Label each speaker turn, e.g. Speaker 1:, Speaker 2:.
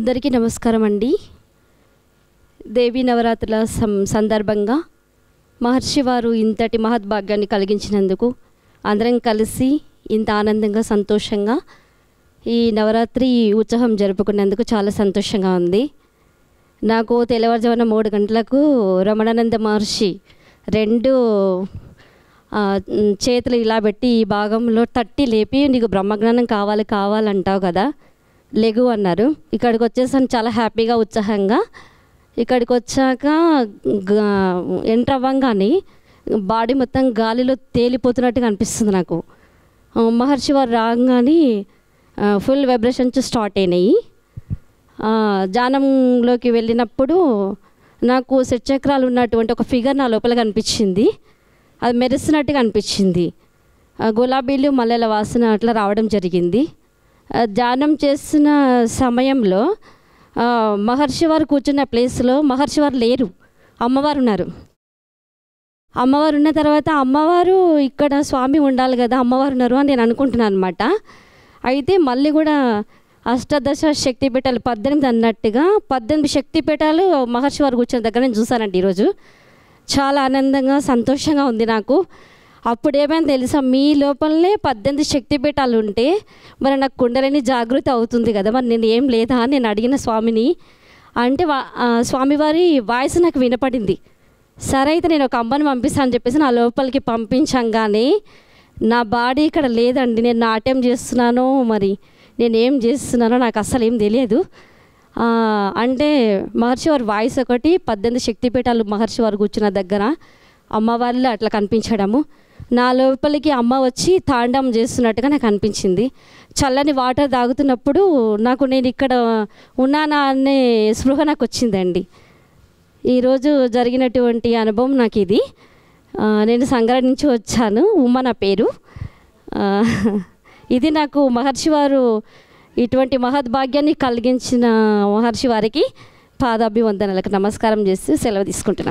Speaker 1: అందరికీ నమస్కారం అండి. దేవీ నవరాత్రుల సందర్భంగా మహర్షి వారు ఇంతటి మహద్భాగ్యాన్ని కలిగించినందుకు అందరం కలిసి ఇంత ఆనందంగా సంతోషంగా ఈ నవరాత్రి ఉత్సవం జరుపుకున్నందుకు చాలా సంతోషంగా ఉంది. నాకు తెల్లవారుజామున 3 గంటలకు రమణానంద మహర్షి 2 చేతులు ఇలా పెట్టి ఈ భాగంలో తట్టి లేపి నీకు బ్రహ్మజ్ఞానం కావాలంటావు కదా, లెగు అన్నారు. ఇక్కడికి వచ్చేసాను చాలా హ్యాపీగా ఉత్సాహంగా. ఇక్కడికి వచ్చాక ఎంటర్ అవ్వంగానే బాడీ మొత్తం గాలిలో తేలిపోతున్నట్టుగా అనిపిస్తుంది నాకు. మహర్షి వారు రాగానే ఫుల్ వైబ్రేషన్స్ స్టార్ట్ అయినాయి. ధ్యానంలోకి వెళ్ళినప్పుడు నాకు చక్రాలు ఉన్నటువంటి ఒక ఫిగర్ నా లోపల కనిపించింది. అది మెరుస్తున్నట్టుగా అనిపించింది. గులాబీలు మల్లెల వాసన అట్లా రావడం జరిగింది. ధ్యానం చేసిన సమయంలో మహర్షి వారు కూర్చున్న ప్లేస్లో మహర్షి వారు లేరు, అమ్మవారు ఉన్నారు. అమ్మవారు ఉన్న తర్వాత అమ్మవారు ఇక్కడ స్వామి ఉండాలి కదా, అమ్మవారు ఉన్నారు అని నేను అనుకుంటున్నాను అనమాట. అయితే మళ్ళీ కూడా అష్టాదశ శక్తిపీఠాలు 18 అన్నట్టుగా 18 శక్తిపీఠాలు మహర్షి వారు కూర్చున్న దగ్గర నేను చూశానండి. ఈరోజు చాలా ఆనందంగా సంతోషంగా ఉంది నాకు. అప్పుడు ఏమైనా తెలుసా, మీ లోపలనే 18 శక్తిపీఠాలు ఉంటే మరి నాకు కుండలిని జాగృతి అవుతుంది కదా, మరి నేను ఏం లేదా అని నేను అడిగిన స్వామిని. అంటే స్వామివారి వాయిస్ నాకు వినపడింది. సరే అయితే నేను ఒక అమ్మని పంపిస్తాను అని చెప్పేసి నా లోపలికి పంపించంగానే నా బాడీ ఇక్కడ లేదండి. నేను నాట్యం చేస్తున్నానో మరి నేను ఏం చేస్తున్నానో నాకు అస్సలు ఏం తెలియదు. అంటే మహర్షి వారి వాయిస్ ఒకటి, 18 శక్తిపీఠాలు మహర్షి వారు కూర్చున్న దగ్గర అమ్మవారిలో అట్లా కనిపించడము. నా లోపలికి అమ్మ వచ్చి తాండం చేస్తున్నట్టుగా నాకు అనిపించింది. చల్లని వాటర్ తాగుతున్నప్పుడు నాకు నేను ఇక్కడ ఉన్నానా అనే స్పృహ నాకు వచ్చిందండి. ఈరోజు జరిగినటువంటి అనుభవం నాకు ఇది. నేను సంగారెడ్డి నుంచి వచ్చాను. ఉమ్మ నా పేరు. ఇది నాకు మహర్షి వారు ఇటువంటి మహద్భాగ్యాన్ని కలిగించిన మహర్షి వారికి పాదాభివందనలకు నమస్కారం చేసి సెలవు తీసుకుంటున్నాను.